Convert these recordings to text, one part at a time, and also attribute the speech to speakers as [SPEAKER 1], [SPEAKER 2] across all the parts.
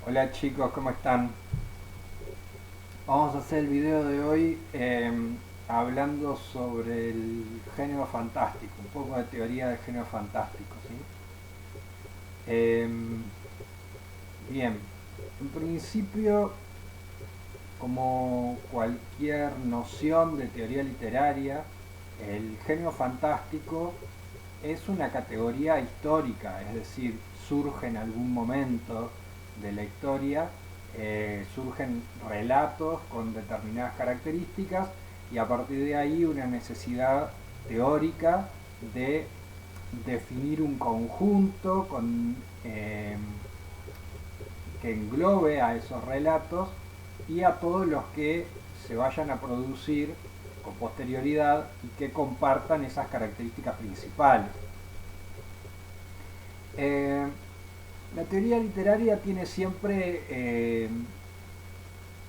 [SPEAKER 1] Hola chicos, ¿cómo están? Vamos a hacer el video de hoy hablando sobre el género fantástico, un poco de teoría del género fantástico, ¿sí? Em, Bien, en principio, como cualquier noción de teoría literaria, el género fantástico es una categoría histórica, es decir, surge en algún momento de la historia, surgen relatos con determinadas características y a partir de ahí una necesidad teórica de definir un conjunto que englobe a esos relatos y a todos los que se vayan a producir con posterioridad y que compartan esas características principales. Eh, la teoría literaria tiene siempre,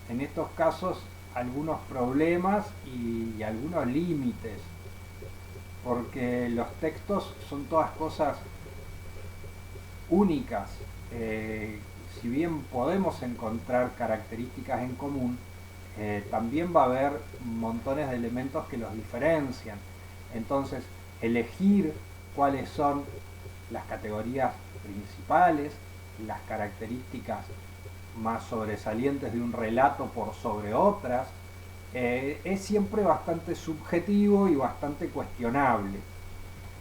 [SPEAKER 1] en estos casos, algunos problemas y algunos límites, porque los textos son todas cosas únicas. Si bien podemos encontrar características en común, también va a haber montones de elementos que los diferencian. Entonces, elegir cuáles son las categorías principales, las características más sobresalientes de un relato por sobre otras, es siempre bastante subjetivo y bastante cuestionable.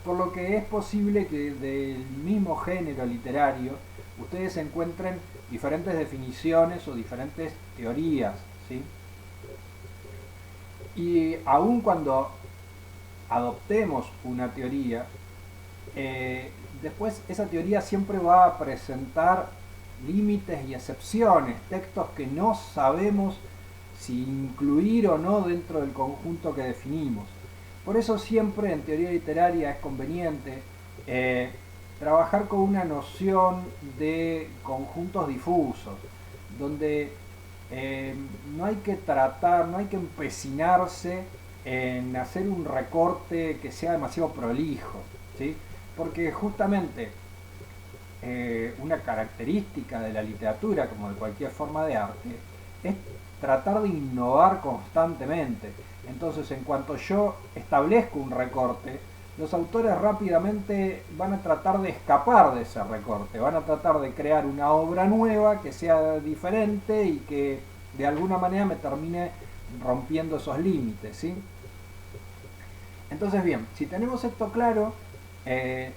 [SPEAKER 1] Por lo que es posible que del mismo género literario ustedes encuentren diferentes definiciones o diferentes teorías, ¿sí? Y aun cuando adoptemos una teoría, después esa teoría siempre va a presentar límites y excepciones, textos que no sabemos si incluir o no dentro del conjunto que definimos. Por eso siempre en teoría literaria es conveniente eh, trabajar con una noción de conjuntos difusos, donde eh, no hay que tratar, no hay que empecinarse en hacer un recorte que sea demasiado prolijo, ¿sí? Porque justamente una característica de la literatura, como de cualquier forma de arte, es tratar de innovar constantemente. Entonces, en cuanto yo establezco un recorte, los autores rápidamente van a tratar de escapar de ese recorte, van a tratar de crear una obra nueva que sea diferente y que de alguna manera me termine rompiendo esos límites, ¿sí? Entonces, bien, si tenemos esto claro, eh,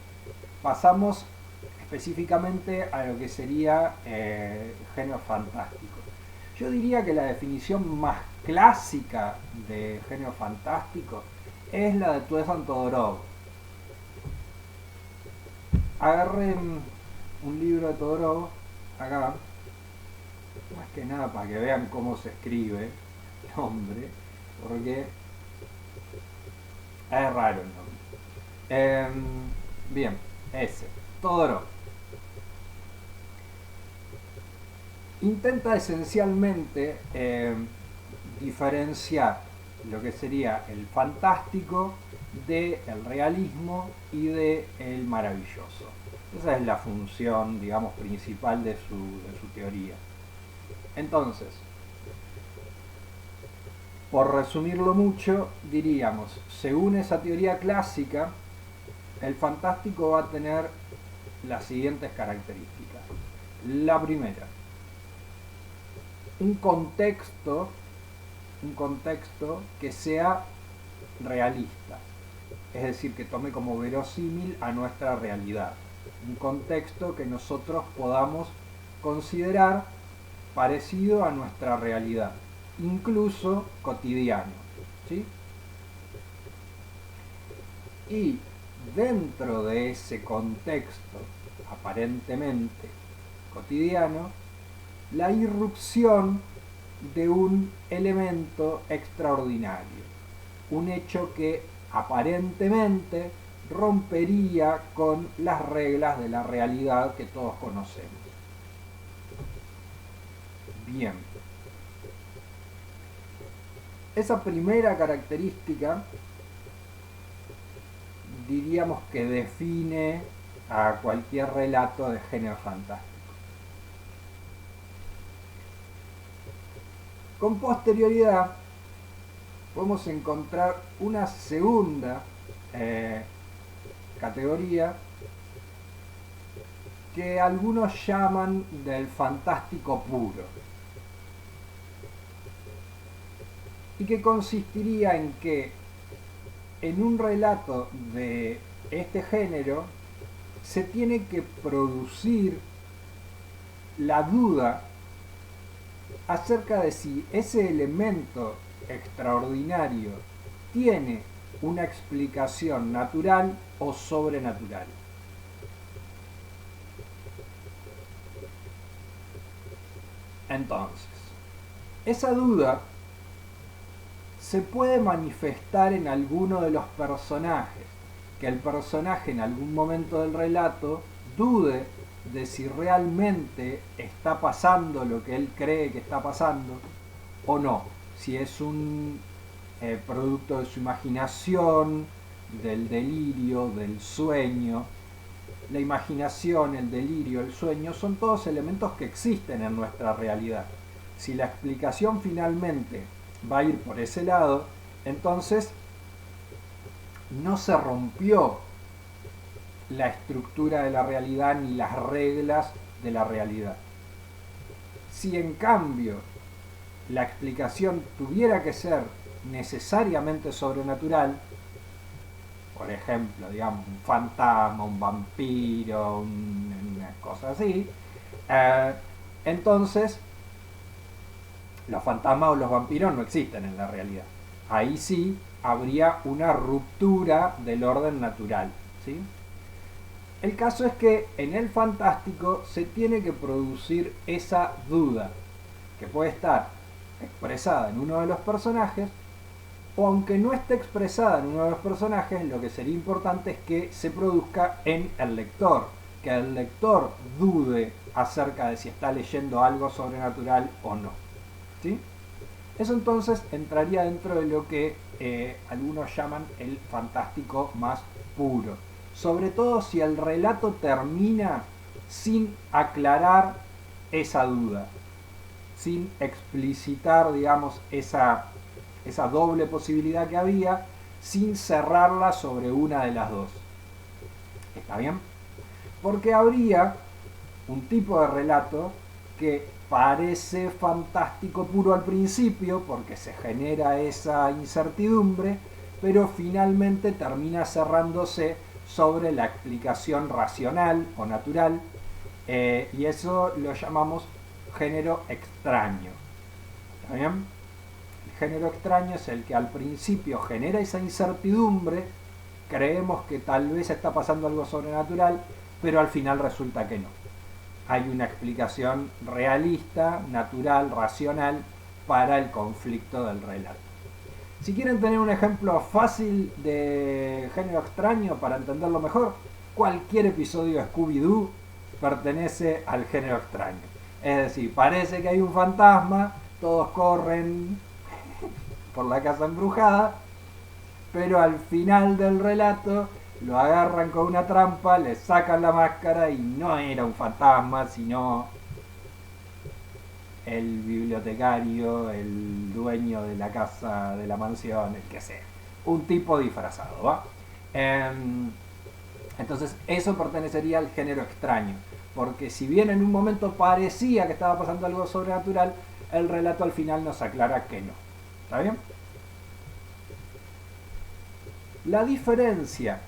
[SPEAKER 1] pasamos específicamente a lo que sería género fantástico. Yo diría que la definición más clásica de género fantástico es la de Tuezan Todorov. Agarren un libro de Todorov acá, más que nada para que vean cómo se escribe el nombre, porque es raro el nombre. Bien, ese, Todorov. Intenta esencialmente diferenciar lo que sería el fantástico del realismo y del maravilloso. Esa es la función, digamos, principal de su teoría. Entonces, por resumirlo mucho, diríamos, según esa teoría clásica, el fantástico va a tener las siguientes características. La primera, un contexto, un contexto que sea realista, es decir, que tome como verosímil a nuestra realidad, un contexto que nosotros podamos considerar parecido a nuestra realidad, incluso cotidiano, ¿sí? Y dentro de ese contexto aparentemente cotidiano, la irrupción de un elemento extraordinario, un hecho que aparentemente rompería con las reglas de la realidad que todos conocemos. Bien, esa primera característica diríamos que define a cualquier relato de género fantástico. Con posterioridad podemos encontrar una segunda categoría que algunos llaman del fantástico puro, y que consistiría en que en un relato de este género se tiene que producir la duda acerca de si ese elemento extraordinario tiene una explicación natural o sobrenatural. Entonces, esa duda se puede manifestar en alguno de los personajes, que el personaje en algún momento del relato dude de si realmente está pasando lo que él cree que está pasando o no, si es un producto de su imaginación, del delirio, del sueño. La imaginación, el delirio, el sueño son todos elementos que existen en nuestra realidad. Si la explicación finalmente va a ir por ese lado, entonces no se rompió la estructura de la realidad ni las reglas de la realidad. Si en cambio la explicación tuviera que ser necesariamente sobrenatural, por ejemplo, digamos, un fantasma, un vampiro, una cosa así, entonces los fantasmas o los vampiros no existen en la realidad. Ahí sí habría una ruptura del orden natural, ¿sí? El caso es que en el fantástico se tiene que producir esa duda, que puede estar expresada en uno de los personajes, o aunque no esté expresada en uno de los personajes, lo que sería importante es que se produzca en el lector, que el lector dude acerca de si está leyendo algo sobrenatural o no, ¿sí? Eso entonces entraría dentro de lo que algunos llaman el fantástico más puro, sobre todo si el relato termina sin aclarar esa duda, sin explicitar, digamos, esa doble posibilidad que había, sin cerrarla sobre una de las dos. ¿Está bien? Porque habría un tipo de relato que parece fantástico puro al principio, porque se genera esa incertidumbre, pero finalmente termina cerrándose sobre la explicación racional o natural, y eso lo llamamos género extraño. ¿Está bien? El género extraño es el que al principio genera esa incertidumbre, creemos que tal vez está pasando algo sobrenatural, pero al final resulta que no. Hay una explicación realista, natural, racional para el conflicto del relato. Si quieren tener un ejemplo fácil de género extraño para entenderlo mejor, cualquier episodio de Scooby-Doo pertenece al género extraño. Es decir, parece que hay un fantasma, todos corren por la casa embrujada, pero al final del relato lo agarran con una trampa, le sacan la máscara y no era un fantasma, sino el bibliotecario, el dueño de la casa, de la mansión, el que sea. Un tipo disfrazado, ¿va? Entonces eso pertenecería al género extraño, porque si bien en un momento parecía que estaba pasando algo sobrenatural, el relato al final nos aclara que no. ¿Está bien? La diferencia,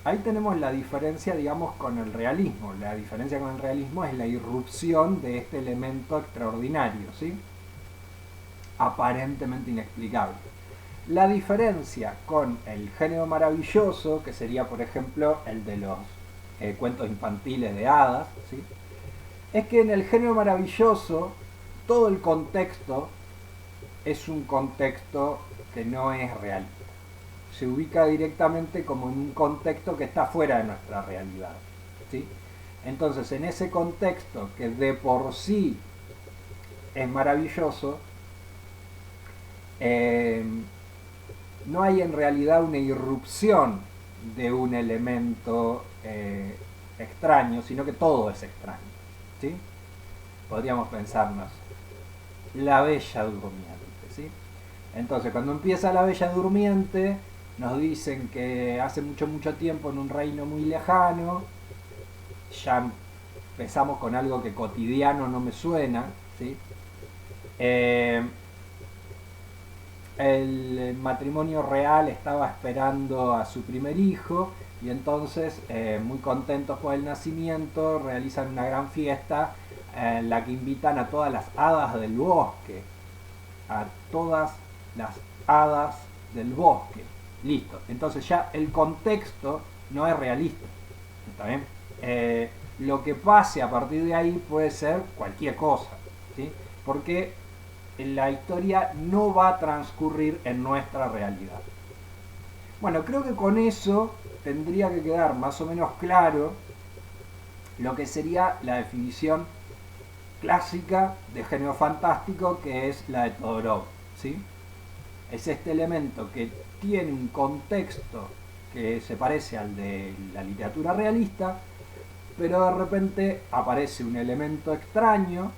[SPEAKER 1] ahí tenemos la diferencia, digamos, con el realismo. La diferencia con el realismo es la irrupción de este elemento extraordinario, ¿sí? Aparentemente inexplicable. La diferencia con el género maravilloso, que sería, por ejemplo, el de los cuentos infantiles de hadas, ¿sí? Es que en el género maravilloso todo el contexto es un contexto que no es real. Se ubica directamente como en un contexto que está fuera de nuestra realidad, ¿sí? Entonces, en ese contexto que de por sí es maravilloso, no hay en realidad una irrupción de un elemento extraño, sino que todo es extraño, ¿sí? Podríamos pensarnos, La Bella Durmiente, ¿sí? Entonces, cuando empieza La Bella Durmiente, nos dicen que hace mucho, mucho tiempo en un reino muy lejano, ya empezamos con algo que cotidiano no me suena, ¿sí? Eh, el matrimonio real estaba esperando a su primer hijo y entonces, muy contentos por el nacimiento, realizan una gran fiesta en la que invitan a todas las hadas del bosque, a todas las hadas del bosque. Listo. Entonces ya el contexto no es realista. ¿Está bien? Lo que pase a partir de ahí puede ser cualquier cosa. ¿Sí? Porque la historia no va a transcurrir en nuestra realidad. Bueno, creo que con eso tendría que quedar más o menos claro lo que sería la definición clásica de género fantástico, que es la de Todorov, ¿sí? Es este elemento que tiene un contexto que se parece al de la literatura realista, pero de repente aparece un elemento extraño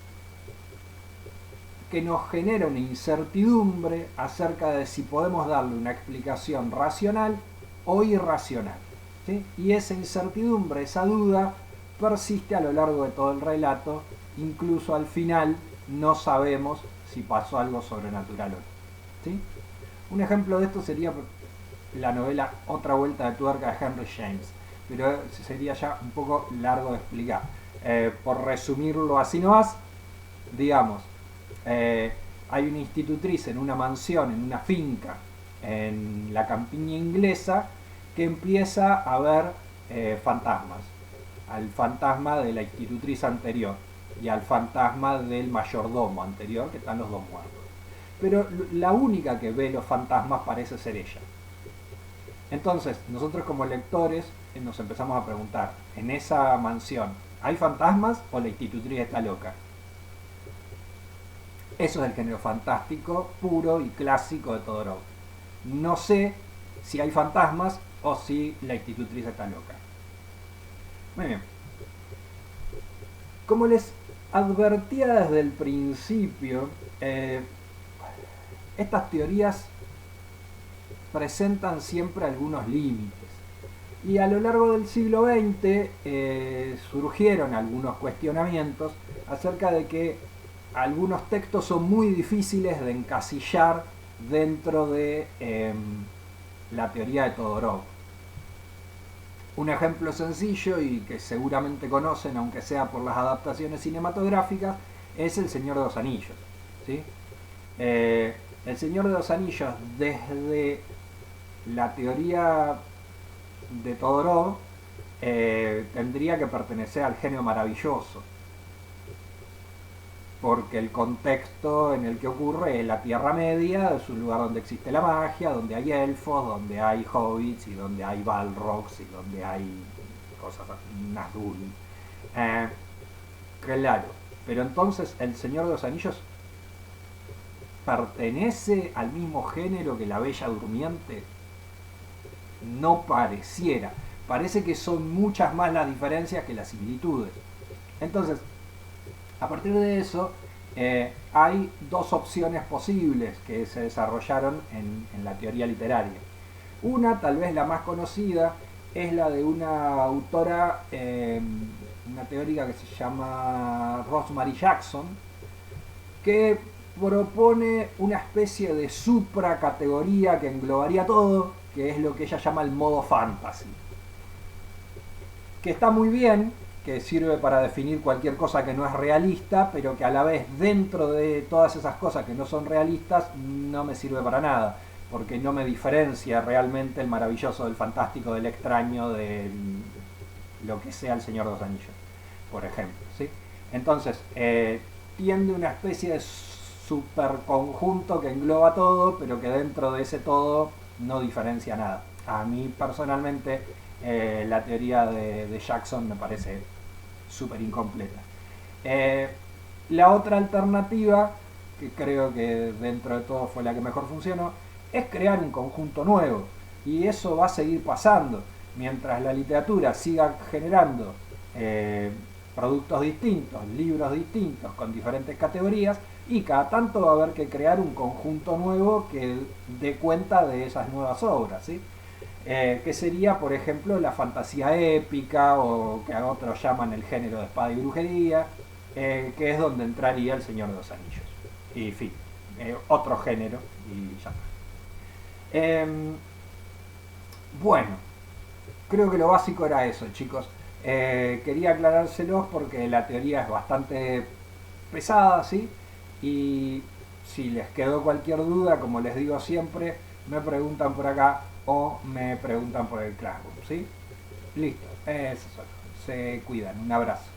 [SPEAKER 1] que nos genera una incertidumbre acerca de si podemos darle una explicación racional o irracional, ¿sí? Y esa incertidumbre, esa duda, persiste a lo largo de todo el relato, incluso al final no sabemos si pasó algo sobrenatural o no, ¿sí? Un ejemplo de esto sería la novela Otra Vuelta de Tuerca de Henry James, pero sería ya un poco largo de explicar. Por resumirlo así nomás, digamos, hay una institutriz en una mansión, en una finca, en la campiña inglesa, que empieza a ver fantasmas. Al fantasma de la institutriz anterior y al fantasma del mayordomo anterior, que están los dos muertos. Pero la única que ve los fantasmas parece ser ella. Entonces, nosotros como lectores nos empezamos a preguntar, en esa mansión, ¿hay fantasmas o la institutriz está loca? Eso es el género fantástico puro y clásico de Todorov. No sé si hay fantasmas o si la institutriz está loca. Muy bien. Como les advertía desde el principio, estas teorías presentan siempre algunos límites. Y a lo largo del siglo XX surgieron algunos cuestionamientos acerca de que algunos textos son muy difíciles de encasillar dentro de la teoría de Todorov. Un ejemplo sencillo y que seguramente conocen, aunque sea por las adaptaciones cinematográficas, es El Señor de los Anillos, ¿sí? El Señor de los Anillos, desde la teoría de Todorov, tendría que pertenecer al género maravilloso, porque el contexto en el que ocurre es la Tierra Media, es un lugar donde existe la magia, donde hay elfos, donde hay hobbits y donde hay balrogs y donde hay cosas Nazgûl. Claro, pero entonces El Señor de los Anillos pertenece al mismo género que La Bella Durmiente. No pareciera, parece que son muchas más las diferencias que las similitudes. Entonces, a partir de eso, hay dos opciones posibles que se desarrollaron en la teoría literaria. Una, tal vez la más conocida, es la de una autora, una teórica que se llama Rosemary Jackson, que propone una especie de supracategoría que englobaría todo, que es lo que ella llama el modo fantasy. Que está muy bien, que sirve para definir cualquier cosa que no es realista, pero que a la vez dentro de todas esas cosas que no son realistas no me sirve para nada, porque no me diferencia realmente el maravilloso del fantástico, del extraño, de lo que sea El Señor de los Anillos, por ejemplo, ¿sí? Entonces, tiende una especie de superconjunto que engloba todo, pero que dentro de ese todo no diferencia nada. A mí personalmente la teoría de Jackson me parece súper incompleta. La otra alternativa, que creo que dentro de todo fue la que mejor funcionó, es crear un conjunto nuevo. Y eso va a seguir pasando. Mientras la literatura siga generando productos distintos, libros distintos, con diferentes categorías, Y cada tanto va a haber que crear un conjunto nuevo que dé cuenta de esas nuevas obras, ¿sí? Que sería, por ejemplo, la fantasía épica, o que a otros llaman el género de espada y brujería, que es donde entraría el Señor de los Anillos. Y en fin, otro género, y ya está. Bueno, creo que lo básico era eso, chicos. Quería aclarárselos porque la teoría es bastante pesada, ¿sí? Y si les quedó cualquier duda, como les digo siempre, me preguntan por acá o me preguntan por el Classroom, ¿sí? Listo, eso es. Se cuidan. Un abrazo.